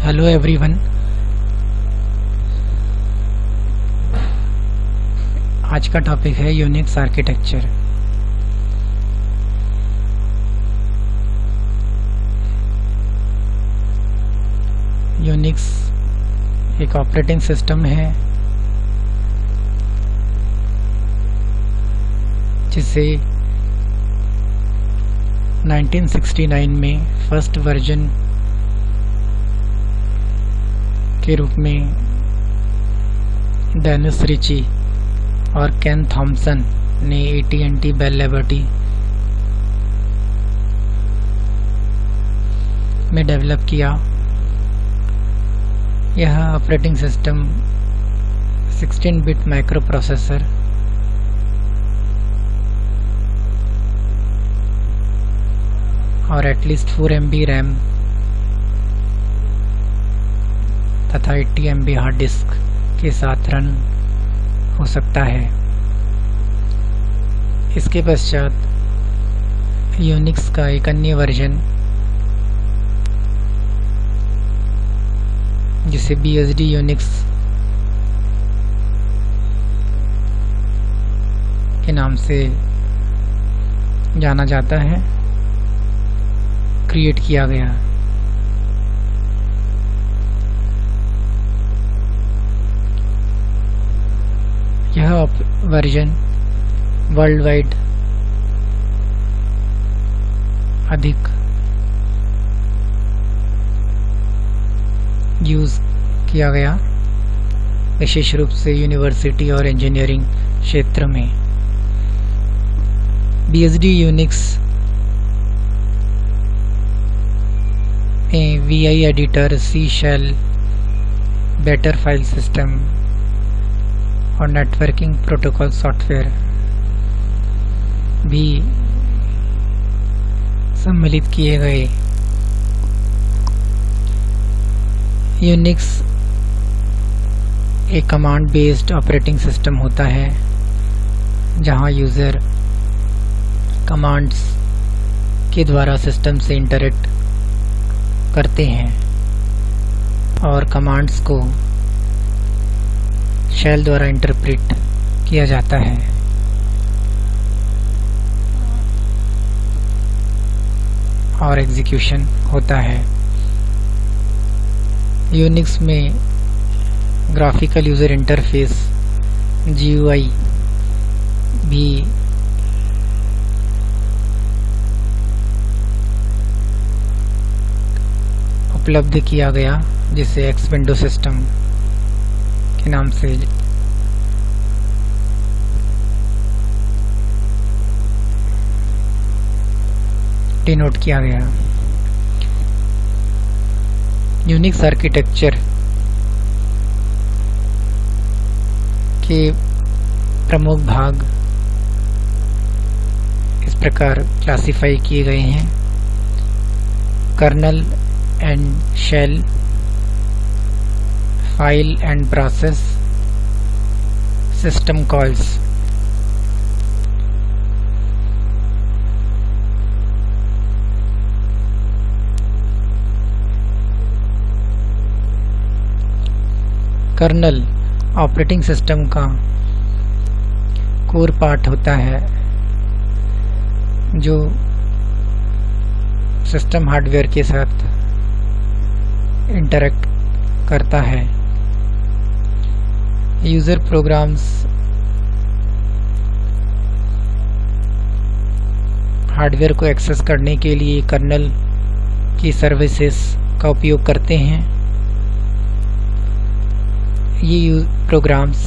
Hello everyone. आज का topic है यूनिक्स आर्किटेक्चर। यूनिक्स एक ऑपरेटिंग सिस्टम है जिसे 1969 में फर्स्ट वर्जन के रूप में डेनिस रिची और केन थॉमसन ने AT&T बेल लिबर्टी में डेवलप किया। यह ऑपरेटिंग सिस्टम 16-बिट माइक्रो प्रोसेसर और एटलीस्ट 4 MB रैम तथा 80 MB हार्ड डिस्क के साथ रन हो सकता है। इसके पश्चात यूनिक्स का एक अन्य वर्जन जिसे BSD यूनिक्स के नाम से जाना जाता है, क्रिएट किया गया। यह वर्जन वर्ल्ड वाइड अधिक यूज़ किया गया, विशेष रूप से यूनिवर्सिटी और इंजीनियरिंग क्षेत्र में। BSD यूनिक्स में VI editor, C shell, better file system और नेटवर्किंग प्रोटोकॉल सॉफ्टवेयर भी सम्मिलित किए गए। यूनिक्स एक कमांड बेस्ड ऑपरेटिंग सिस्टम होता है जहां यूज़र कमांड्स के द्वारा सिस्टम से इंटरैक्ट करते हैं और कमांड्स को शेल द्वारा इंटरप्रेट किया जाता है। और एग्जीक्यूशन होता है। यूनिक्स में ग्राफिकल यूज़र इंटरफेस GUI भी उपलब्ध किया गया, जिसे एक्स विंडो सिस्टम के नाम से डिनोट किया गया। यूनिक्स आर्किटेक्चर के प्रमुख भाग इस प्रकार क्लासिफाई किए गए हैं: kernel and shell, file and process, system calls. Kernel operating system का कोर पार्ट होता है जो सिस्टम हार्डवेयर के साथ इंटरैक्ट करता है। यूज़र प्रोग्राम्स हार्डवेयर को एक्सेस करने के लिए कर्नल की सर्विसेज का उपयोग करते हैं। ये प्रोग्राम्स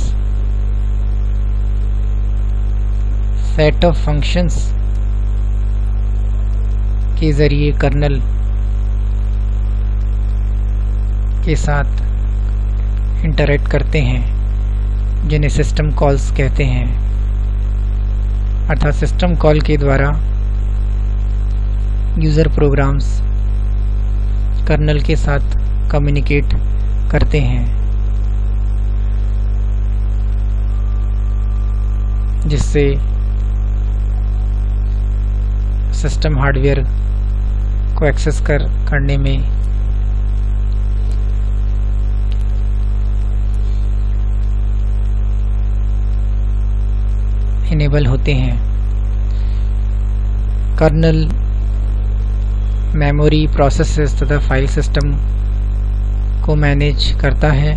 सेट ऑफ फंक्शंस के ज़रिए कर्नल के साथ इंटरैक्ट करते हैं, जिन्हें सिस्टम कॉल्स कहते हैं। अर्थात सिस्टम कॉल के द्वारा यूज़र प्रोग्राम्स कर्नल के साथ कम्युनिकेट करते हैं, जिससे सिस्टम हार्डवेयर को एक्सेस करने में इनेबल होते हैं। कर्नल मेमोरी, प्रोसेसेस तथा फाइल सिस्टम को मैनेज करता है।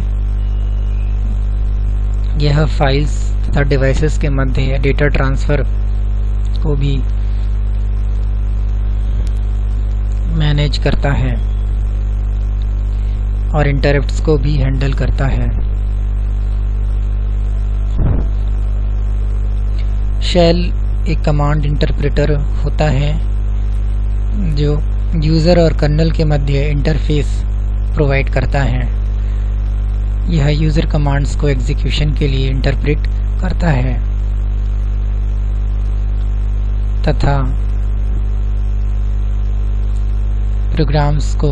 यह फाइल्स तथा डिवाइसेस के मध्य डेटा ट्रांसफ़र को भी मैनेज करता है और इंटरप्ट्स को भी हैंडल करता है। शेल एक कमांड इंटरप्रेटर होता है जो यूज़र और कर्नल के मध्य इंटरफेस प्रोवाइड करता है। यह यूज़र कमांड्स को एग्जीक्यूशन के लिए इंटरप्रेट करता है तथा प्रोग्राम्स को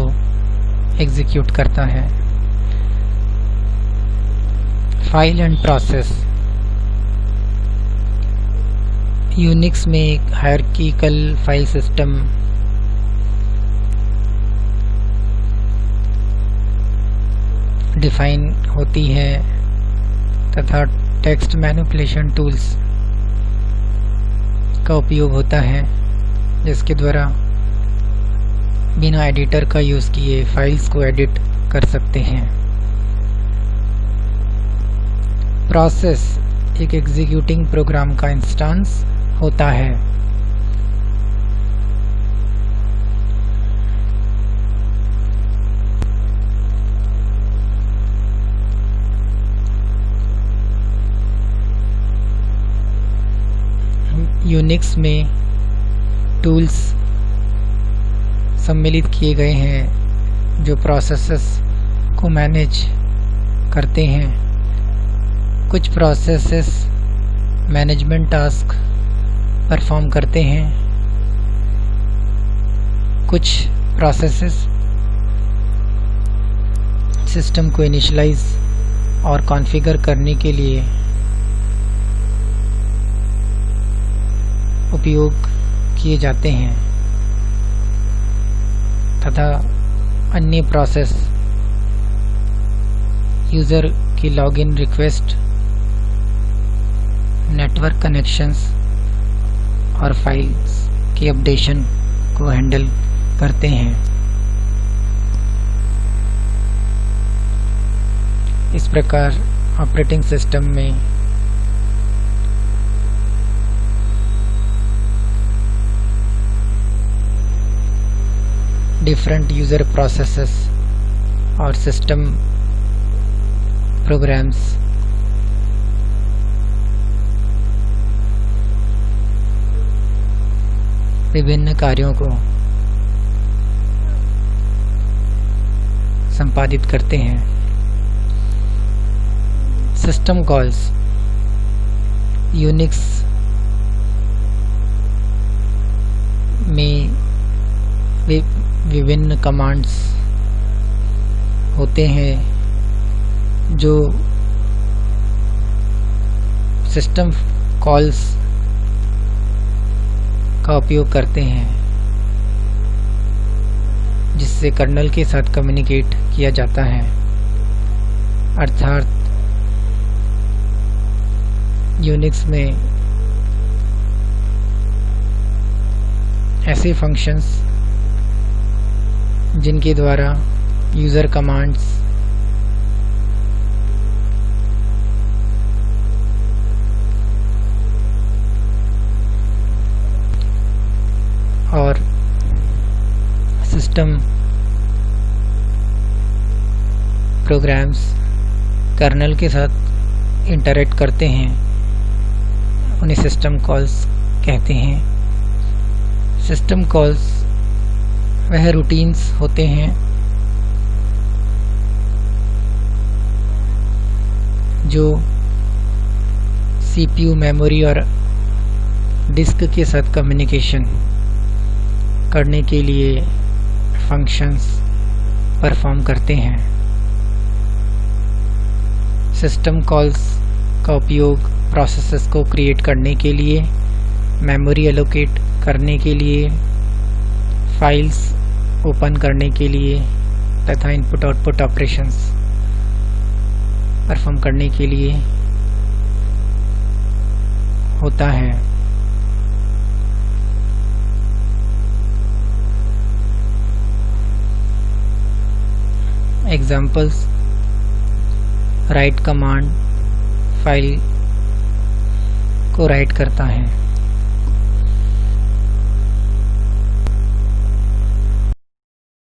एग्जीक्यूट करता है। File and process. यूनिक्स में एक हायरार्किकल फाइल सिस्टम डिफाइन होती है तथा टेक्स्ट मैनिपुलेशन टूल्स का उपयोग होता है, जिसके द्वारा बिना एडिटर का यूज़ किए फाइल्स को एडिट कर सकते हैं। प्रोसेस एक एग्जीक्यूटिंग प्रोग्राम का इंस्टेंस होता है। यूनिक्स में टूल्स सम्मिलित किए गए हैं जो प्रोसेसेस को मैनेज करते हैं। कुछ प्रोसेसेस मैनेजमेंट टास्क परफॉर्म करते हैं। कुछ प्रोसेसेस सिस्टम को इनिशियलाइज और कॉन्फ़िगर करने के लिए उपयोग किए जाते हैं तथा अन्य प्रोसेस यूज़र की लॉगिन रिक्वेस्ट, नेटवर्क कनेक्शंस और फाइल्स की अपडेशन को हैंडल करते हैं। इस प्रकार ऑपरेटिंग सिस्टम में डिफरेंट यूज़र प्रोसेसेस और सिस्टम प्रोग्राम्स विभिन्न कार्यों को संपादित करते हैं। सिस्टम कॉल्स यूनिक्स में विभिन्न कमांड्स होते हैं जो सिस्टम कॉल्स का उपयोग करते हैं, जिससे कर्नल के साथ कम्युनिकेट किया जाता है। अर्थात यूनिक्स में ऐसे फंक्शंस जिनके द्वारा यूज़र कमांड्स और सिस्टम प्रोग्राम्स कर्नल के साथ इंटरैक्ट करते हैं, उन्हें सिस्टम कॉल्स कहते हैं। सिस्टम कॉल्स वह रूटीन्स होते हैं जो सीपीयू, मेमोरी और डिस्क के साथ कम्युनिकेशन करने के लिए फंक्शंस परफॉर्म करते हैं। सिस्टम कॉल्स का उपयोग प्रोसेसेस को क्रिएट करने के लिए, मेमोरी एलोकेट करने के लिए, फाइल्स ओपन करने के लिए तथा इनपुट आउटपुट ऑपरेशंस परफॉर्म करने के लिए होता है। एग्जाम्पल्स: राइट कमांड फाइल को राइट करता है।